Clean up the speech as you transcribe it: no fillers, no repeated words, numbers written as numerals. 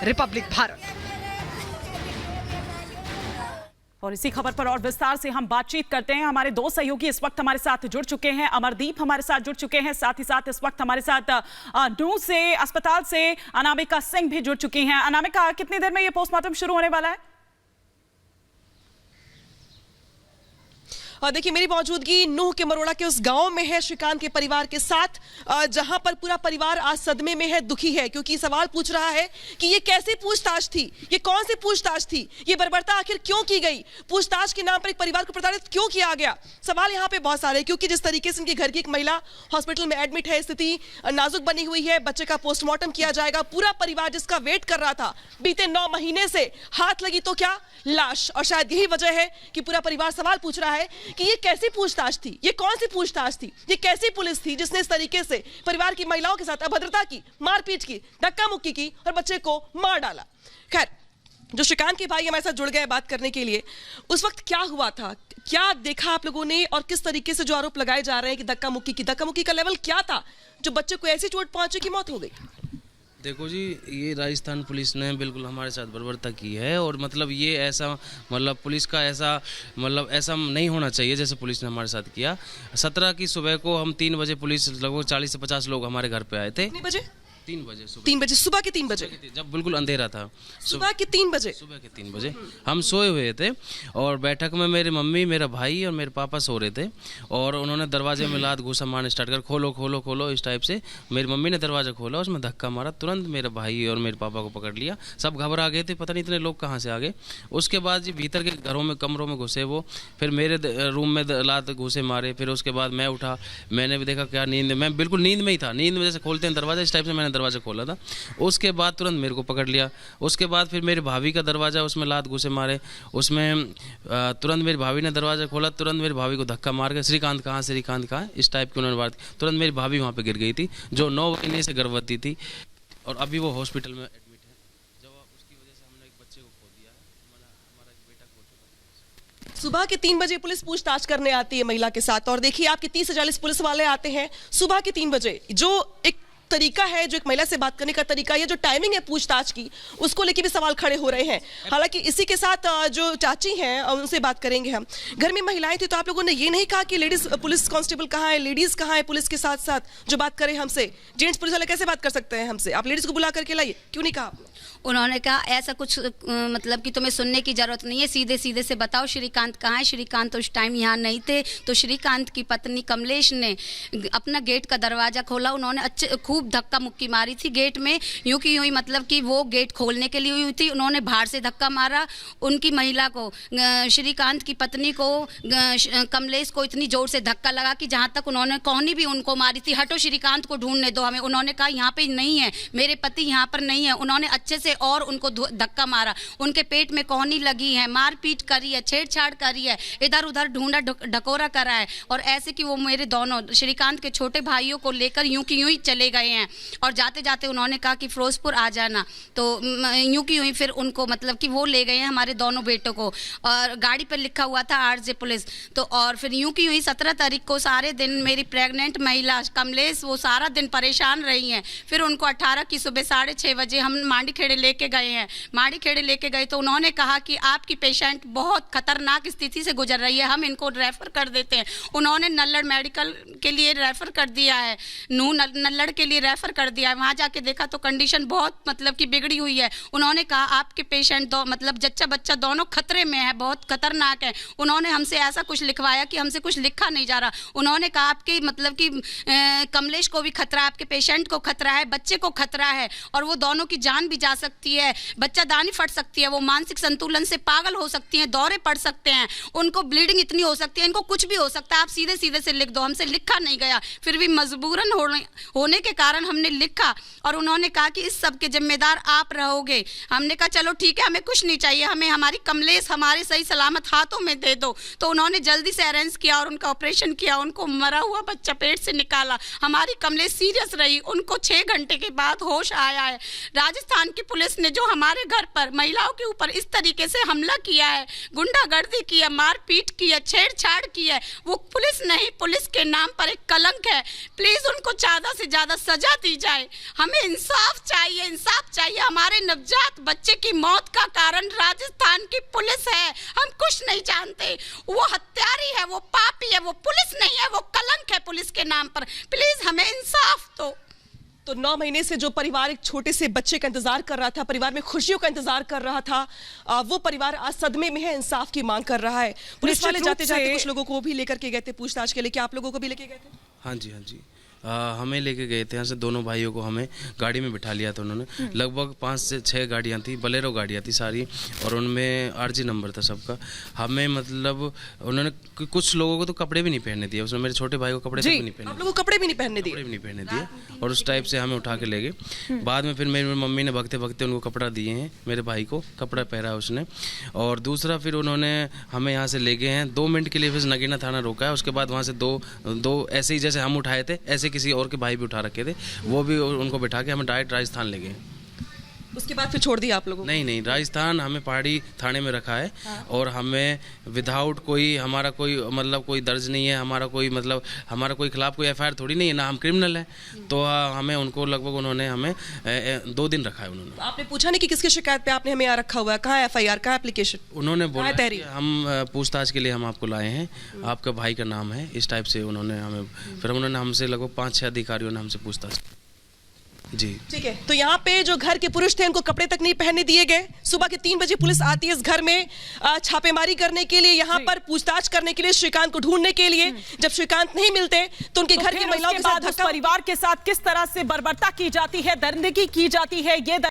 Republic Bharat. और इसी खबर पर और विस्तार से हम बातचीत करते हैं। हमारे दो सहयोगी इस वक्त हमारे साथ जुड़ चुके हैं। अमरदीप हमारे साथ जुड़ चुके हैं, साथ ही साथ इस वक्त हमारे साथ नूह से अस्पताल से अनामिका सिंह भी जुड़ चुकी हैं। अनामिका, कितनी देर में ये पोस्टमार्टम शुरू होने वाला है? देखिए, मेरी मौजूदगी नूह के मरोड़ा के उस गांव में है श्रीकांत के परिवार के साथ, जहां पर पूरा परिवार आज सदमे में है, दुखी है, क्योंकि सवाल पूछ रहा है कि ये कैसी पूछताछ थी, ये कौन सी पूछताछ थी, ये बर्बरता आखिर क्यों की गई, पूछताछ के नाम पर एक परिवार को प्रताड़ित क्यों किया गया। सवाल यहाँ पे बहुत सारे, क्योंकि जिस तरीके से इनके घर की एक महिला हॉस्पिटल में एडमिट है, स्थिति नाजुक बनी हुई है, बच्चे का पोस्टमार्टम किया जाएगा, पूरा परिवार जिसका वेट कर रहा था बीते 9 महीने से, हाथ लगी तो क्या लाश। और शायद यही वजह है कि पूरा परिवार सवाल पूछ रहा है कि ये कैसी पूछताछ थी, ये कौन सी पूछताछ थी, ये कैसी पुलिस थी जिसने इस तरीके से परिवार की महिलाओं के साथ अभद्रता की, मारपीट की, धक्का मुक्की की और बच्चे को मार डाला। खैर, जो श्रीकांत के भाई हमारे साथ जुड़ गए बात करने के लिए, उस वक्त क्या हुआ था, क्या देखा आप लोगों ने, और किस तरीके से जो आरोप लगाए जा रहे हैं कि धक्का मुक्की का लेवल क्या था जो बच्चे को ऐसी चोट पहुंची कि मौत हो गई। देखो जी, ये राजस्थान पुलिस ने बिल्कुल हमारे साथ बर्बरता की है, और मतलब ये ऐसा मतलब पुलिस का ऐसा नहीं होना चाहिए जैसे पुलिस ने हमारे साथ किया। 17 की सुबह को हम 3 बजे, पुलिस लगभग 40 से 50 लोग हमारे घर पे आए थे। कितने बजे? 3 बजे सुबह के 3 बजे, जब बिल्कुल अंधेरा था। सुबह के 3 बजे हम सोए हुए थे, और बैठक में मेरी मम्मी, मेरा भाई और मेरे पापा सो रहे थे, और उन्होंने दरवाजे में लात घूसा मारना स्टार्ट कर, खोलो खोलो खोलो इस टाइप से। मेरी मम्मी ने दरवाजा खोला, उसमें धक्का मारा, तुरंत मेरे भाई और मेरे पापा को पकड़ लिया। सब घबरा गए थे, पता नहीं इतने लोग कहाँ से आ गए। उसके बाद जी भीतर के घरों में, कमरों में घुसे वो, फिर मेरे रूम में लात घूसे मारे। फिर उसके बाद मैं उठा, मैंने भी देखा क्या नींद, मैं बिल्कुल नींद में ही था, नींद में जैसे खोलते हैं दरवाजा इस टाइप से मैंने दरवाजा खोला था। उसके बाद तुरंत मेरे को पकड़ लिया। उसके बाद फिर मेरी भाभी का दरवाजा, उसमें लात घुसे मारे, उसमें तुरंत मेरी भाभी ने दरवाजा खोला, तुरंत मेरी भाभी को धक्का मार के श्रीकांत कहाँ इस टाइप की उन्होंने बात। तुरंत मेरी भाभी वहाँ पे गिर गई थी, जो 9 महीने से गर्भवती थी, और अभी वो हॉस्पिटल में एडमिट है। जब उसकी वजह से हमने एक बच्चे को खो दिया है, हमारा एक बेटा खो चुका है। सुबह के 3 बजे पुलिस पूछताछ करने आती है महिला के साथ, और देखिए आपके 30 से 40 पुलिस वाले आते हैं सुबह के 3 बजे। जो एक तरीका है, जो एक महिला से बात करने का तरीका है, जो टाइमिंग है पूछताछ की, उसको लेके भी सवाल खड़े हो रहे हैं। हालांकि इसी के साथ जो चाची हैं उनसे बात करेंगे हम। घर में महिलाएं थी, तो आप लोगों ने ये नहीं कहा कि लेडीज पुलिस कांस्टेबल कहाँ है, लेडीज कहाँ है पुलिस के साथ साथ जो बात करें हमसे? जेंट्स पुलिस वाले कैसे बात कर सकते हैं हमसे? आप लेडीज को बुला करके लाइए, क्यों नहीं कहा आपने? उन्होंने कहा ऐसा कुछ मतलब कि तुम्हें सुनने की जरूरत नहीं है, सीधे सीधे से बताओ श्रीकांत कहाँ है। श्रीकांत उस टाइम यहाँ नहीं थे। तो श्रीकांत की पत्नी कमलेश ने अपना गेट का दरवाज़ा खोला, उन्होंने खूब धक्का मुक्की मारी थी गेट में, यूं की यूं ही, मतलब कि वो गेट खोलने के लिए हुई थी, उन्होंने बाहर से धक्का मारा। उनकी महिला को, श्रीकांत की पत्नी को, कमलेश को इतनी जोर से धक्का लगा कि जहाँ तक उन्होंने कोहनी भी उनको मारी थी, हटो श्रीकांत को ढूंढने दो हमें। उन्होंने कहा यहाँ पे नहीं है, मेरे पति यहाँ पर नहीं है। उन्होंने अच्छे से और उनको धक्का मारा, उनके पेट में कोहनी लगी है, मारपीट करी है, छेड़छाड़ करी है, इधर उधर ढूंढा ढकोरा करा है, और ऐसे कि वो मेरे दोनों श्रीकांत के छोटे भाइयों को लेकर यूं की यूं ही चले गए हैं। और जाते जाते उन्होंने कहा कि फिरोजपुर आ जाना, तो यूं की यूं ही फिर उनको मतलब कि वो ले गए हैं हमारे दोनों बेटों को, और गाड़ी पर लिखा हुआ था आरजे पुलिस। तो और फिर यूं की यूं ही 17 तारीख को सारे दिन मेरी प्रेग्नेंट महिला कमलेश वो सारा दिन परेशान रही हैं। फिर उनको 18 की सुबह 6:30 बजे हम मांडी खेड़े लेके गए हैं। मांडी खेड़े लेके गए तो उन्होंने कहा कि आपकी पेशेंट बहुत खतरनाक स्थिति से गुजर रही है, हम इनको रेफर कर देते हैं। उन्होंने नल्लड़ मेडिकल के लिए रेफर कर दिया है, नल्लड़ के लिए रेफर कर दिया है। वहाँ जाके देखा तो कंडीशन बहुत मतलब कि बिगड़ी हुई है। उन्होंने कहा आपके पेशेंट दो मतलब जच्चा बच्चा दोनों खतरे में है, बहुत खतरनाक है। उन्होंने हमसे ऐसा कुछ लिखवाया कि हमसे कुछ लिखा नहीं जा रहा। उन्होंने कहा आपकी मतलब कि कमलेश को भी खतरा है, आपके पेशेंट को खतरा है, बच्चे को खतरा है, और वो दोनों की जान भी जा सकती है, बच्चादानी फट सकती है, वो मानसिक संतुलन से पागल हो सकती हैं, दौरे पड़ सकते हैं, उनको ब्लीडिंग इतनी हो सकती है, इनको कुछ भी हो सकता है। आप सीधे सीधे से लिख दो। हमसे लिखा नहीं गया, फिर भी मजबूरन होने के कारण हमने लिखा, और उन्होंने कहा कि इस सब के जिम्मेदार आप रहोगे। हमने कहा चलो ठीक है, हमें कुछ नहीं चाहिए, हमें हमारी कमलेश हमारे सही सलामत हाथों में दे दो। तो उन्होंने जल्दी से अरेंज किया और उनका ऑपरेशन किया, उनको मरा हुआ बच्चा पेट से निकाला। हमारी कमलेश सीरियस रही, उनको 6 घंटे के बाद होश आया है। राजस्थान की पुलिस पुलिस ने जो हमारे घर पर महिलाओं के ऊपर इस तरीके से हमला किया है, गुंडागर्दी की है, मारपीट की है, छेड़छाड़ की है, वो पुलिस नहीं, पुलिस के नाम पर एक कलंक है। प्लीज उनको ज्यादा से ज्यादा सजा दी जाए। हमें इंसाफ चाहिए, इंसाफ चाहिए। हमारे नवजात बच्चे की मौत का कारण राजस्थान की पुलिस है। हम कुछ नहीं जानते। वो हत्यारी है, वो पापी है, वो पुलिस नहीं है, वो कलंक है पुलिस के नाम पर। प्लीज हमें इंसाफ दो। तो 9 महीने से जो परिवार एक छोटे से बच्चे का इंतजार कर रहा था, परिवार में खुशियों का इंतजार कर रहा था, वो परिवार आज सदमे में है, इंसाफ की मांग कर रहा है। पुलिस वाले जाते जाते कुछ लोगों को भी लेकर के गए थे पूछताछ के लिए। क्या आप लोगों को भी लेके गए थे? हाँ जी, हाँ जी। हमें लेके गए थे यहाँ से, दोनों भाइयों को हमें गाड़ी में बिठा लिया था उन्होंने। लगभग 5 से 6 गाड़ियाँ थी, बलेरो गाड़ियाँ थी सारी, और उनमें आरजी नंबर था सबका। हमें मतलब उन्होंने कुछ लोगों को तो कपड़े भी नहीं पहनने दिए। उसने मेरे छोटे भाई को कपड़े तक भी नहीं पहने, आप लोगों को कपड़े भी नहीं पहनने दिए? कपड़े भी नहीं पहनने दिए, और उस टाइप से हमें उठा के ले गए। बाद में फिर मेरी मम्मी ने भगते भगते उनको कपड़ा दिए हैं, मेरे भाई को कपड़ा पहना उसने। और दूसरा फिर उन्होंने हमें यहाँ से ले गए हैं 2 मिनट के लिए, फिर नगीना थाना रोका है। उसके बाद वहाँ से दो ऐसे ही जैसे हम उठाए थे, ऐसे किसी और के भाई भी उठा रखे थे, वो भी उनको बिठा के हमें डायरेक्ट राजस्थान ले गए। उसके बाद फिर छोड़ दिया आप लोगों को? नहीं, राजस्थान हमें पहाड़ी थाने में रखा है। और हमें विदाउट कोई, हमारा कोई मतलब कोई दर्ज नहीं है, हमारा कोई मतलब हमारा कोई खिलाफ कोई एफआईआर थोड़ी नहीं है ना, हम क्रिमिनल हैं। तो हमें उनको लगभग उन्होंने हमें 2 दिन रखा है उन्होंने। आपने पूछा नहीं कि किसकी शिकायत पे आपने हमें यहाँ रखा हुआ है? कहाँ एफआईआर, कहाँ एप्लीकेशन? उन्होंने बोला कि हम पूछताछ के लिए हम आपको लाए हैं, आपका भाई का नाम है, इस टाइप से उन्होंने हमें, फिर उन्होंने हमसे लगभग 5-6 अधिकारियों ने हमसे पूछताछ। जी ठीक है। तो यहाँ पे जो घर के पुरुष थे उनको कपड़े तक नहीं पहनने दिए गए। सुबह के 3 बजे पुलिस आती है इस घर में छापेमारी करने के लिए, यहाँ पर पूछताछ करने के लिए, श्रीकांत को ढूंढने के लिए। जब श्रीकांत नहीं मिलते तो उनके घर की महिलाओं के साथ परिवार के साथ किस तरह से बर्बरता की जाती है, दरिंदगी की जाती है, ये